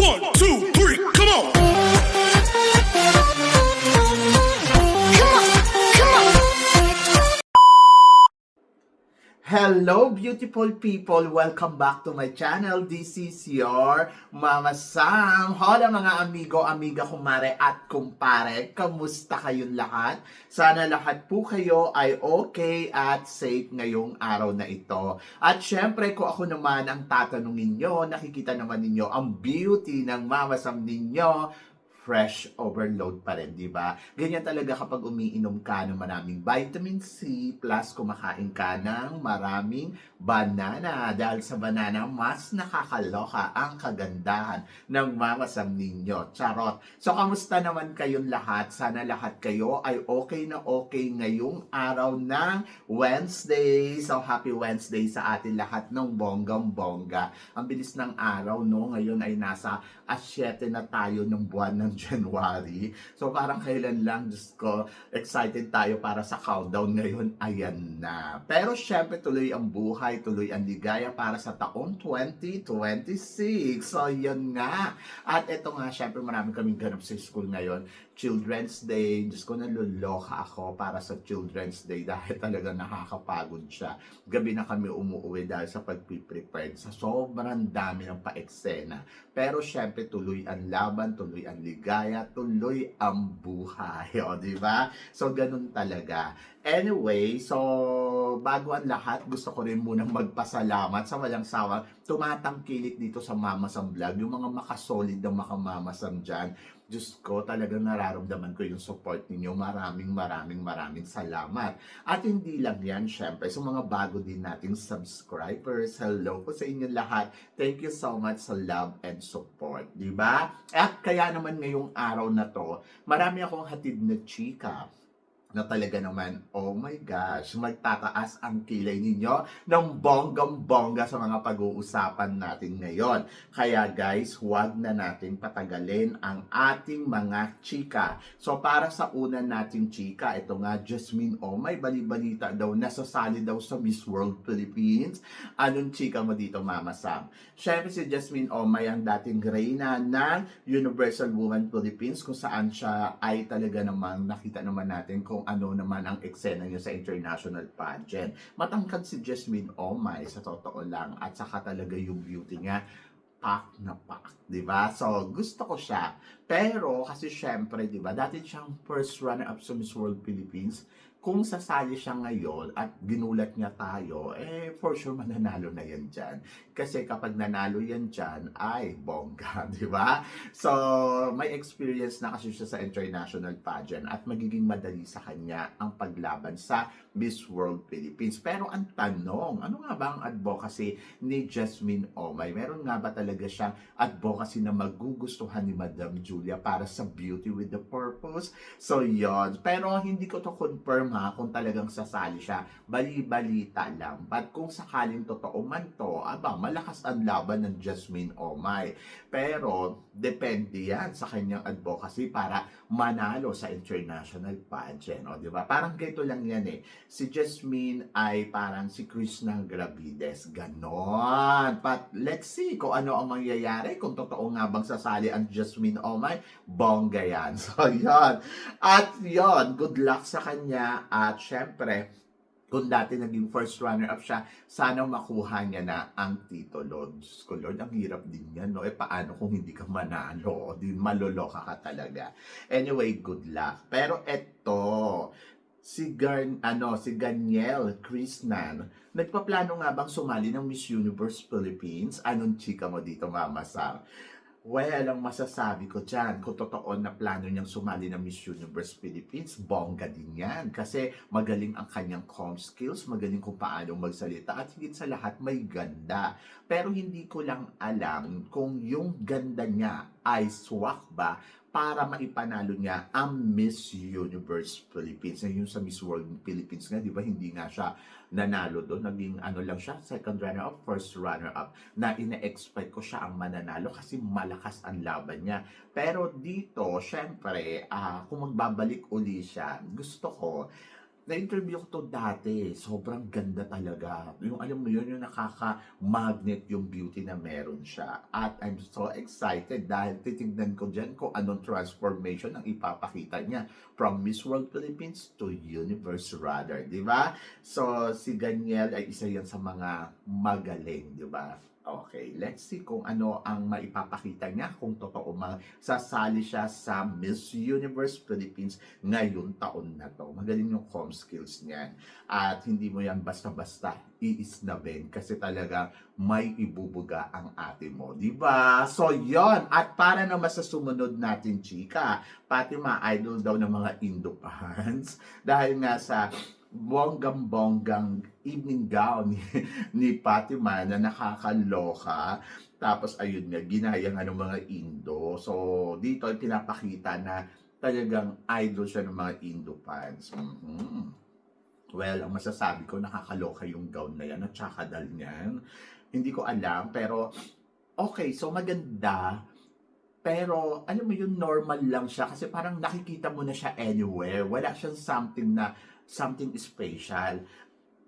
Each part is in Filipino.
1, 2, 3, come on! Hello beautiful people! Welcome back to my channel. This is your Mama Sam. Hola mga amigo, amiga, kumare at kumpare. Kamusta kayong lahat? Sana lahat po kayo ay okay at safe ngayong araw na ito. At syempre kung ako naman ang tatanungin nyo, nakikita naman ninyo ang beauty ng Mama Sam ninyo. Fresh overload pa rin, di ba? Ganyan talaga kapag umiinom ka ng maraming vitamin C plus kumakain ka ng maraming banana. Dahil sa banana, mas nakakaloka ang kagandahan ng Mama Sam ninyo. Charot! So, kamusta naman kayong lahat? Sana lahat kayo ay okay na okay ngayong araw ng Wednesday. So, happy Wednesday sa atin lahat ng bonggang-bongga. Ang bilis ng araw, no? Ngayon ay nasa 7 na tayo ng buwan ng January. So parang kailan lang, Diyos ko, excited tayo para sa countdown ngayon. Ayan na. Pero syempre tuloy ang buhay, tuloy ang ligaya para sa taong 2026. So yun nga. At ito nga, syempre marami kaming ganap sa school ngayon. Children's Day. Diyos ko, naluloka ako para sa Children's Day dahil talaga nakakapagod siya. Gabi na kami umuwi dahil sa pagpiprepared sa sobrang dami ng pa-eksena. Pero syempre tuloy ang laban, tuloy ang ligaya, tuloy ang buhay. O, di ba? So, ganun talaga. Anyway, so, bago ang lahat, gusto ko rin munang magpasalamat sa walang sawang tumatangkilik dito sa Mama Sam Vlog. Yung mga makasolid ng mga Mama Sam dyan. Diyos ko, talagang nararamdaman ko yung support ninyo. Maraming salamat. At hindi lang yan, syempre, sa mga bago din nating subscribers, hello po sa inyo lahat. Thank you so much sa love and support, di ba? At kaya naman ngayong araw na to, marami akong hatid na chika na talaga naman, oh my gosh, magtataas ang kilay ninyo ng bonggang-bongga sa mga pag-uusapan natin ngayon. Kaya guys, huwag na natin patagalin ang ating mga chika. So para sa una nating chika, ito nga, Jasmine Omay, bali-balita daw, nasasali daw sa Miss World Philippines. Anong chika mo dito, Mama Sam? Siyempre si Jasmine Omay ang dating reyna ng Universal Woman Philippines, kung saan siya ay talaga namang nakita naman natin kung ano naman ang eksena niya sa international pageant. Matangkad si Jasmine Omay sa totoo lang, at saka talaga yung beauty niya pak na pak, di ba? So, gusto ko siya. Pero, kasi syempre, di ba, dati siyang first runner-up sa Miss World Philippines. Kung sasali siya ngayon at ginulat niya tayo, for sure mananalo na yan dyan. Kasi kapag nanalo yan dyan, ay bongga, di ba? So, may experience na kasi siya sa international pageant at magiging madali sa kanya ang paglaban sa Miss World Philippines. Pero ang tanong, ano nga ba ang advocacy ni Jasmine Omay? Meron nga ba talaga siyang advocacy na magugustuhan ni Madam Julia para sa Beauty with the Purpose? So, yon. Pero hindi ko to confirm kung talagang sasali siya. Bali-balita lang. But kung sakaling totoo man to, malakas ang laban ng Jasmine Omay. Pero, depende yan sa kanyang advocacy para manalo sa international pageant. O, di ba? Parang ganito lang yan eh. Si Jasmine ay parang si Chris ng Gravides. Ganon. But let's see kung ano ang mangyayari. Kung totoo nga bang sasali ang Jasmine Omay, bongga yan. So, yon. At yon, good luck sa kanya. At syempre, kung dati naging first runner-up siya, sana makuha niya na ang titulo. Diyos ko, Lord, ang hirap din yan, no? Paano kung hindi ka manalo? Di maloloka ka talaga. Anyway, good luck. Pero eto, si Ganiel Krishnan, nagpaplano nga bang sumali ng Miss Universe Philippines? Anong chika mo dito, Mama Sam? Well, ang masasabi ko dyan, kung totoo na plano niyang sumali ng Miss Universe Philippines, bongga din yan. Kasi magaling ang kanyang comm skills, magaling kung paano magsalita, at higit sa lahat, may ganda. Pero hindi ko lang alam kung yung ganda niya ay swak ba para maipanalo niya ang Miss Universe Philippines. Yung sa Miss World Philippines nga, di ba, hindi nga siya nanalo doon. Naging lang siya, second runner-up, first runner-up, na ina-expect ko siya ang mananalo kasi malakas ang laban niya. Pero dito, syempre, kung magbabalik uli siya, gusto ko Na-interview ko 'to dati, sobrang ganda talaga. Yung alam mo yun, yung nakaka-magnet yung beauty na meron siya. At I'm so excited dahil titignan ko diyan kung anong transformation ang ipapakita niya from Miss World Philippines to Universe rather, 'di ba? So si Ganiel ay isa yan sa mga magaling, 'di ba? Okay, let's see kung ano ang maipapakita niya kung totoo sasali siya sa Miss Universe Philippines ngayong taon na to. Magaling yung comm skills niyan. At hindi mo yan basta-basta iisnabin kasi talaga may ibubuga ang ate mo. Diba? So, yon. At para naman sa sumunod natin, chika, Fatima, idol daw ng mga Indo fans. Dahil nga sa bonggang-bonggang evening gown ni Fatima na nakakaloka. Tapos ayun nga, ginaya nga ng mga Indo. So, dito ay pinapakita na talagang idol siya ng mga Indo fans. Well, ang masasabi ko, nakakaloka yung gown na yan at saka dal niyan. Hindi ko alam, pero okay, so maganda. Pero, alam mo yun, normal lang siya kasi parang nakikita mo na siya anywhere. Wala siyang something special.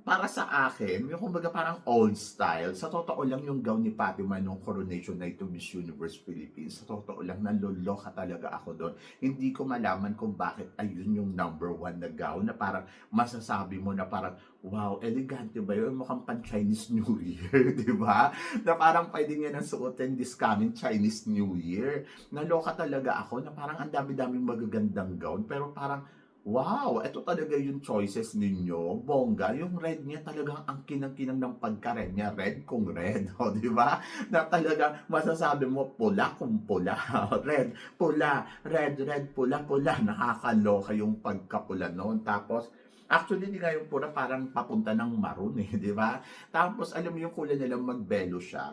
Para sa akin, yung kumbaga parang old style, sa totoo lang yung gown ni Fatima nung coronation na ito Miss Universe Philippines, sa totoo lang naloloka talaga ako doon. Hindi ko malaman kung bakit ayun yung number one na gown na parang masasabi mo na parang, wow, elegante ba yun? Mukhang pan Chinese New Year, di ba? Na parang pwede niya nang suotin this coming Chinese New Year. Naloka talaga ako na parang ang dami-daming magagandang gown, pero parang wow, ito talaga yung choices ninyo. Bongga, yung red niya talagang ang kinang-kinang ng pagka-red niya. Red kung red, o, di ba? Na talaga masasabi mo pula kung pula. Red, pula, red, pula, pula. Nakakaloka yung pagkapula noon. Tapos, actually, hindi nga yung pula parang papunta ng maroon eh, di ba? Tapos, alam mo yung kulay nilang magbelo siya.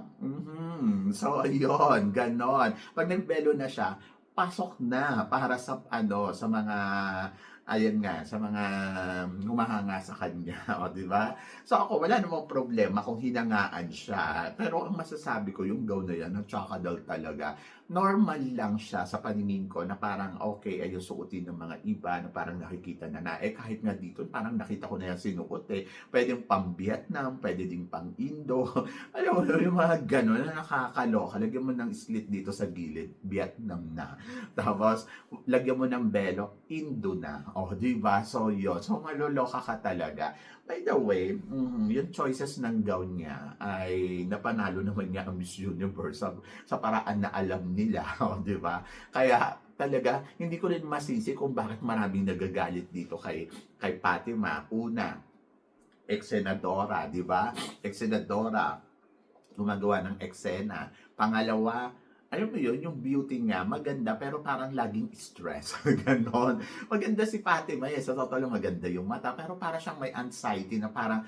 So, ayun, ganon. Pag nagbelo na siya, pasok na para sa sa mga ayan nga, sa mga humahanga sa kanya, o di ba? So ako, wala namang problema kung hinangaan siya. Pero ang masasabi ko, yung gown na yan, nagtsakadal talaga. Normal lang siya sa paningin ko na parang okay, ay yung suotin ng mga iba na parang nakikita na kahit nga dito, parang nakita ko na yan sinuot eh. Pwedeng pang Vietnam, pwede ding pang Indo. Alam mo, yung mga gano'n na nakakaloka. Lagyan mo ng slit dito sa gilid, Vietnam na. Tapos, lagyan mo ng belok, Indo na. O, di ba? So, yun. So, maloloka ka talaga. By the way, yung choices ng gown niya ay napanalo naman niya ang Miss Universe sa paraan na alam nila. O, di ba? Kaya, talaga, hindi ko rin masisi kung bakit maraming nagagalit dito kay Fatima. Una, ex-senadora, di ba? Ex-senadora, gumagawa ng eksena. Pangalawa, alam mo yun, yung beauty niya, maganda, pero parang laging stress. Ganon. Maganda si Fatima, sa totoo lang maganda yung mata, pero parang siyang may anxiety na parang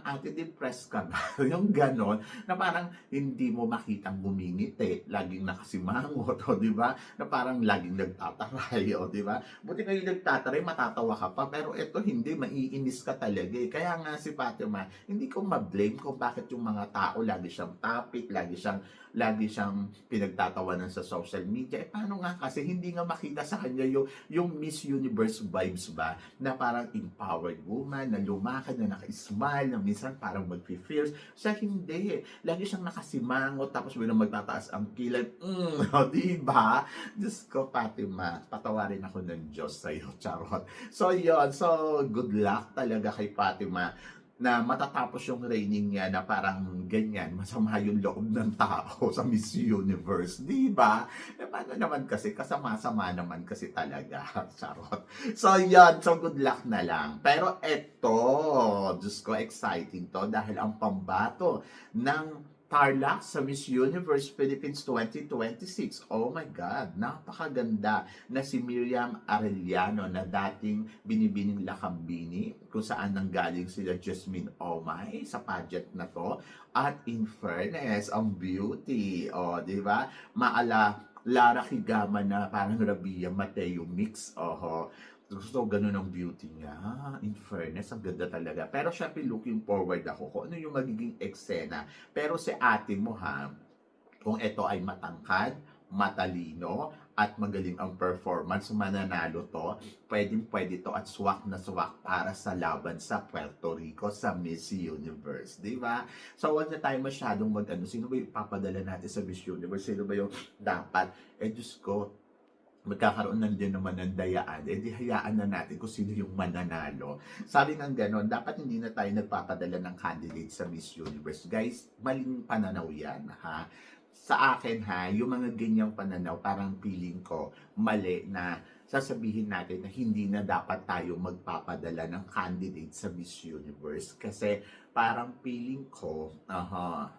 ate, depressed ka ba? Yung ganon, na parang hindi mo makitang bumingiti, laging nakasimangot, o di ba? Na parang laging nagtataray, o di ba? Buti kayo nagtataray, matatawa ka pa, pero ito hindi, maiinis ka talaga eh. Kaya nga si Fatima, hindi ko ma-blame kung bakit yung mga tao lagi siyang topic, lagi siyang pinagtatawanan sa social media. Eh paano nga kasi hindi nga makita sa kanya yung Miss Universe vibes ba na parang empowered woman, na lumakad, na naka-smile, na minsan parang mag-fierce. Siya hindi. Lagi siyang nakasimangot tapos bilang magtataas ang kilay. Diba? Diyos ko, Fatima, patawarin ako ng Diyos sa'yo, charot. So, yun. So, good luck talaga kay Fatima na matatapos yung reigning niya na parang ganyan, masama yung loob ng tao sa Miss Universe, di ba? Eh, paano naman kasi, kasama-sama naman kasi talaga, charot. So, yan, so good luck na lang. Pero eto, Diyos ko, exciting to dahil ang pambato ng Tarlac sa Miss Universe Philippines 2026. Oh my God, napakaganda na si Miriam Arellano na dating binibining Lakambini kung saan nanggaling sila Jasmine Omay sa pageant na to. At in fairness, ang beauty, di ba? Maala Lara Higama na parang Rabia Mateo mix. Gusto ganun ang beauty niya. In fairness, ang ganda talaga. Pero syempre looking forward ako kung ano yung magiging eksena. Pero si ate mo kung ito ay matangkad, matalino at magaling ang performance, mananalo to, pwede to at swak na swak para sa laban sa Puerto Rico sa Miss Universe, di ba? So, wag na tayo masyadong sino ba yung papadala natin sa Miss Universe? Sino ba yung dapat? Diyos ko, magkakaroon na din naman ng dayaan, di hayaan na natin kung sino yung mananalo. Sabi ng ganon, dapat hindi na tayo nagpapadala ng candidate sa Miss Universe. Guys, maling pananaw yan, ha? Sa akin, ha, yung mga ganyang pananaw, parang feeling ko, mali na sasabihin natin na hindi na dapat tayo magpapadala ng candidate sa Miss Universe. Kasi parang feeling ko,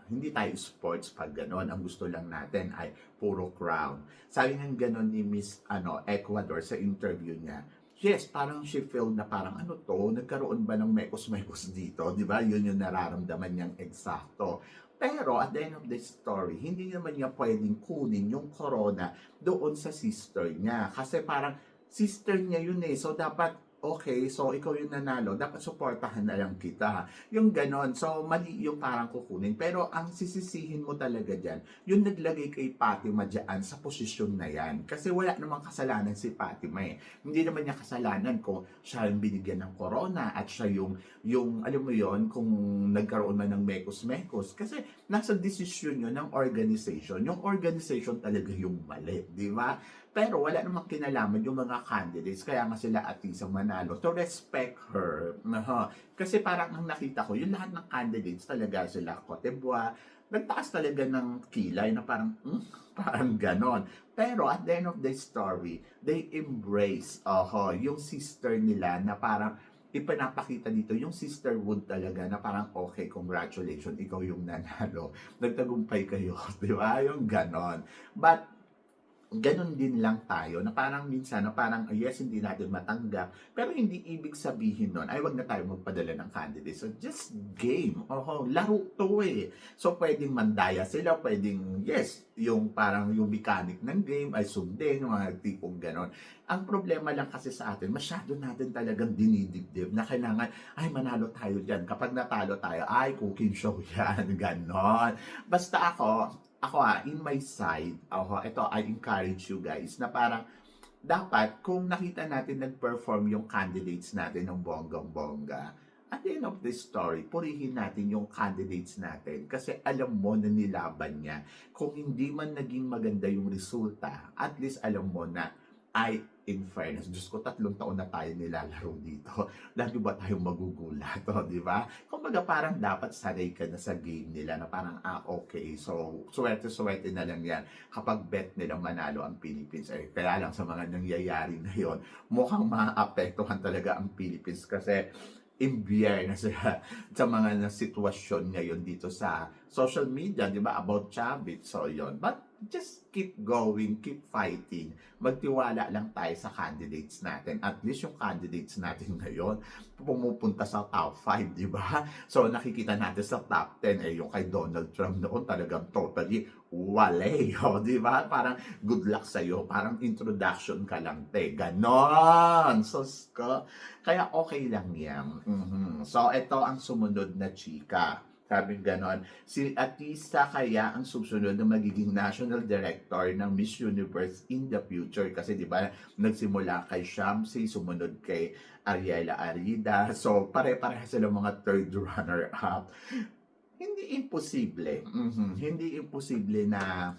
hindi tayo sports pag ganon. Ang gusto lang natin ay puro crown. Sabi ng ganon ni Miss Ecuador sa interview niya, yes, parang she felt na parang nagkaroon ba ng mekos-mekos dito? Di ba? Yun yung nararamdaman niyang eksakto. Pero at the end of the story, hindi naman niya pwedeng kunin yung corona doon sa sister niya. Kasi parang sister niya yun eh. So dapat, okay, so ikaw yung nanalo, dapat suportahan na lang kita. Yung ganon. So mali yung parang kukunin. Pero ang sisisihin mo talaga dyan, yung naglagay kay Fatima dyan sa posisyon na yan. Kasi wala namang kasalanan si Fatima eh. Hindi naman niya kasalanan kung siya yung binigyan ng corona at siya yung alam mo yon kung nagkaroon man ng mekos-mekos. Kasi nasa desisyon yun ng organization. Yung organization talaga yung mali, di ba? Pero wala namang kinalaman yung mga candidates, kaya nga sila Atisa manalo, to respect her. Kasi parang ang nakita ko, yung lahat ng candidates talaga sila Cote d'Ivoire, nagtaas talaga ng kilay na parang, parang ganon. Pero at the end of the story, they embrace yung sister nila na parang, ipinapakita dito yung sisterhood talaga na parang okay, congratulations, ikaw yung nanalo. Nagtagumpay kayo, di ba? Yung ganon. But, ganon din lang tayo na parang minsan na parang yes, hindi natin matanggap, pero hindi ibig sabihin nun ay wag na tayo magpadala ng candidate. So just game, laro to eh. So pwedeng mandaya sila, pwedeng yes, yung parang yung mechanic ng game ay sundin, yung mga tipong ganon. Ang problema lang kasi sa atin, masyado natin talagang dinidibdib na kailangan ay manalo tayo dyan. Kapag natalo tayo, ay cooking show yan, ganon. Basta ako in my side, ito, I encourage you guys na parang dapat kung nakita natin nag-perform yung candidates natin ng bonggang-bongga, at the end of the story, purihin natin yung candidates natin kasi alam mo na nilaban niya. Kung hindi man naging maganda yung resulta, at least alam mo na ay in fairness, Diyos ko, 3 taon na tayo nilalaro dito. Lagi ba tayong magugulat, di ba? Kumbaga parang dapat sanay ka na sa game nila na parang, okay, so swerte-swerte na lang yan kapag bet nila manalo ang Philippines. Kaya lang sa mga nangyayari ngayon, mukhang maapektuhan talaga ang Philippines kasi imbiyer na sila sa mga sitwasyon ngayon dito sa social media, di ba, about Chavit. So, yon. But just keep going, keep fighting. Magtiwala lang tayo sa candidates natin. At least yung candidates natin ngayon, pumupunta sa top 5, di ba? So, nakikita natin sa top 10, yung kay Donald Trump noon talagang totally wale, di ba? Parang good luck sa'yo, parang introduction ka lang, ganon. So, kaya okay lang yan. So, ito ang sumunod na chika. Sabi ganon, si Atisa kaya ang susunod na magiging national director ng Miss Universe in the future. Kasi di ba nagsimula kay Shamsi, sumunod kay Ariela Arida. So pare-pareha sila mga third runner-up. Hindi imposible. Hindi imposible na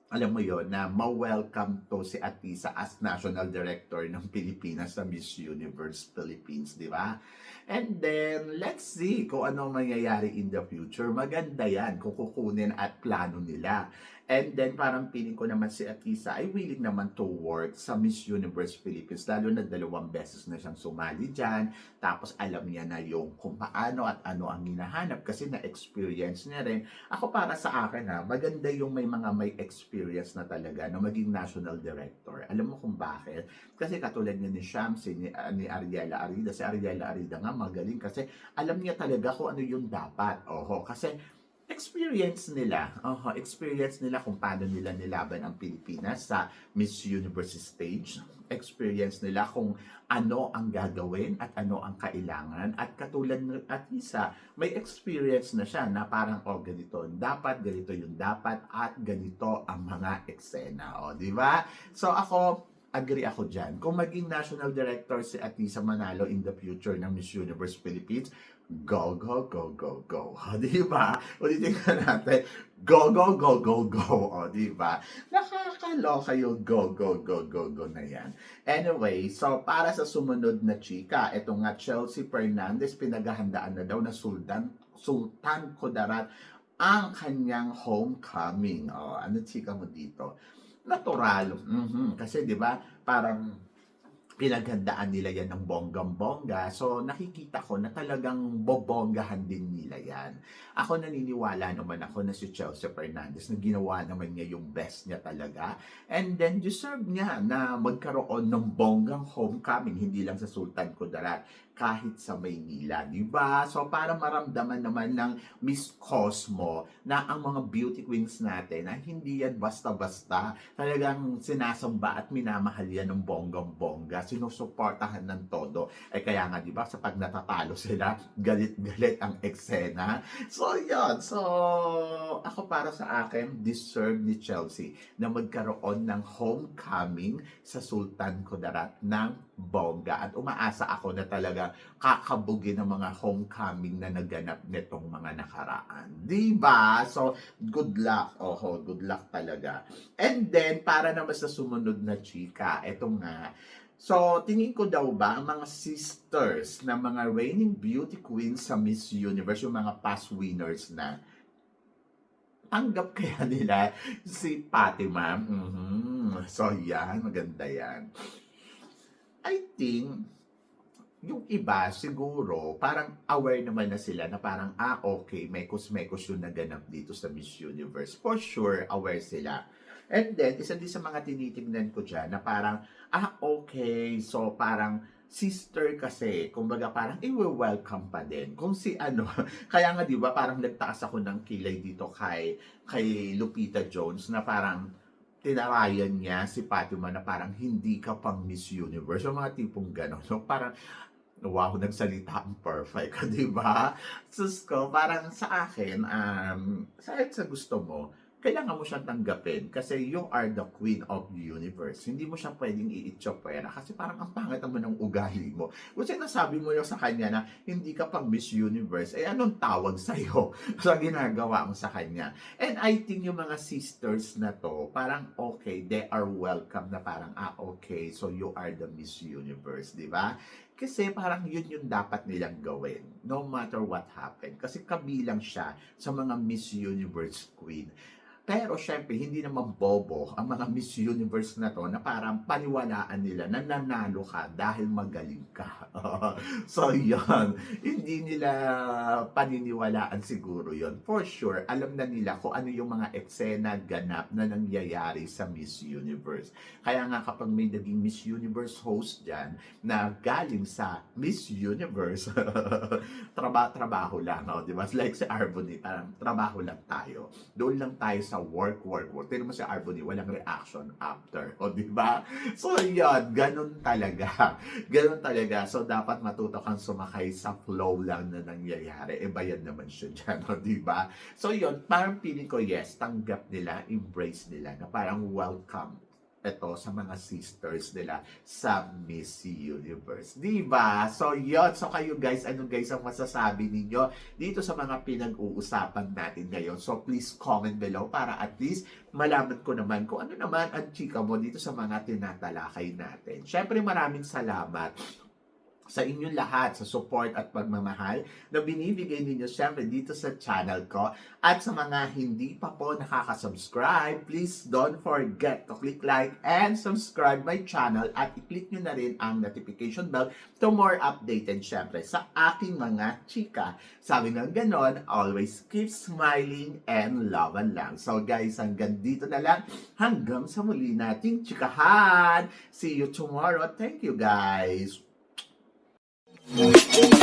alam mo yon na ma-welcome to si Atisa as National Director ng Pilipinas sa Miss Universe Philippines, di ba? And then, let's see kung ano mangyayari in the future. Maganda yan kung kukunin at plano nila. And then, parang feeling ko naman si Atisa ay willing naman to work sa Miss Universe Philippines. Lalo na 2 beses na siyang sumali dyan. Tapos, alam niya na yung kung paano at ano ang hinahanap kasi na-experience niya rin. Ako para sa akin maganda yung may mga may experience na talaga na maging national director. Alam mo kung bakit? Kasi katulad niya ni Shamsi, ni Ariela Arida. Si Ariela Arida nga magaling kasi alam niya talaga kung ano yung dapat. Kasi experience nila. Experience nila kung paano nila nilaban ang Pilipinas sa Miss Universe stage. Experience nila kung ano ang gagawin at ano ang kailangan. At katulad ng at isa, may experience na siya na parang, ganito yung dapat, at ganito ang mga eksena. Di ba? So ako, agree ako dyan. Kung maging national director si Atisa Manalo in the future ng Miss Universe Philippines, go, go, go, go, go. Di ba? Ulitin ka natin, go, go, go, go, go. Di ba? Nakakaloka yung go, go, go, go, go na yan. Anyway, so para sa sumunod na chika, ito nga Chelsea Fernandez, pinaghahandaan na daw na Sultan Kudarat ang kanyang homecoming. Ano chika mo dito? Natural. Kasi 'di ba, parang pinaghandaan nila yan ng bonggang-bongga. So, nakikita ko na talagang bobonggahan din nila yan. Ako naniniwala naman ako na si Chelsea Fernandez na ginawa naman niya yung best niya talaga. And then, deserve niya na magkaroon ng bonggang homecoming, hindi lang sa Sultan Kudarat, kahit sa Maynila, di ba? So, para maramdaman naman ng Miss Cosmo na ang mga beauty queens natin na hindi yan basta-basta. Talagang sinasamba at minamahal yan ng bonggang-bongga. Sinusuportahan ng todo. Kaya nga, di ba, sa pag natatalo sila, galit-galit ang eksena. So, yun. So, ako para sa akin, deserve ni Chelsea na magkaroon ng homecoming sa Sultan Kudarat ng bongga. At umaasa ako na talaga kakabugin ng mga homecoming na naganap nitong mga nakaraan. Diba? So, good luck. Good luck talaga. And then, para naman sa sumunod na chika, eto nga. So, tingin ko daw ba, ang mga sisters na mga reigning beauty queens sa Miss Universe, yung mga past winners na, tanggap kaya nila si Fatima? So, yan. Maganda yan. I think, yung iba siguro, parang aware naman na sila na parang, okay, mekos-mekos yung naganap dito sa Miss Universe. For sure, aware sila. And then, isa din sa mga tinitignan ko dyan na parang, okay, so parang sister kasi, kumbaga parang i-welcome pa din. Kung si kaya nga di ba parang nagtaas ako ng kilay dito kay Lupita Jones na parang, tinarayan niya si Fatima na parang hindi ka pang Miss Universe. Yung mga tipong gano'n. So parang, wow, nagsalita ang perfect. Di ba? Sus ko, parang sa akin, sa gusto mo, kailangan mo siyang tanggapin kasi you are the queen of the universe. Hindi mo siya pwedeng i-itchopera kasi parang ang pangit naman ng ugali mo. Kung sinasabi mo yung sa kanya na hindi ka pang Miss Universe, anong tawag sa'yo sa ginagawa mo sa kanya? And I think yung mga sisters na to, parang okay, they are welcome na parang, okay, so you are the Miss Universe, di ba? Kasi parang yun yung dapat nilang gawin, no matter what happened. Kasi kabilang siya sa mga Miss Universe Queen. Pero syempre, hindi naman bobo ang mga Miss Universe na to na parang paniwalaan nila na nanalo ka dahil magaling ka. So yun, hindi nila paniniwalaan siguro yun. For sure, alam na nila kung ano yung mga eksena ganap na nangyayari sa Miss Universe. Kaya nga kapag may naging Miss Universe host dyan na galing sa Miss Universe, trabaho lang, no? Diba? Like si Arboni, parang trabaho lang tayo. Doon lang tayo sa work. Tignan mo si Arboni, walang reaction after. O, diba? So, yun. Ganun talaga. So, dapat matuto kang sumakay sa flow lang na nangyayari. Bayad naman siya dyan. O, diba? So, yun. Parang feeling ko, yes, tanggap nila, embrace nila, na parang welcome ito sa mga sisters nila sa Miss Universe. Diba? So, yun. So, kayo guys, ano guys ang masasabi ninyo dito sa mga pinag-uusapan natin ngayon? So, please comment below para at least malaman ko naman kung ano naman ang chika mo dito sa mga tinatalakay natin. Syempre, maraming salamat sa inyong lahat, sa support at pagmamahal na binibigay ninyo syempre dito sa channel ko. At sa mga hindi pa po nakaka-subscribe, please don't forget to click like and subscribe my channel at i-click nyo na rin ang notification bell to more updated syempre sa aking mga chika. Sabi nga ganon, always keep smiling and laban lang. So guys, hanggang dito na lang. Hanggang sa muli nating chikahan. See you tomorrow. Thank you guys. Thank you.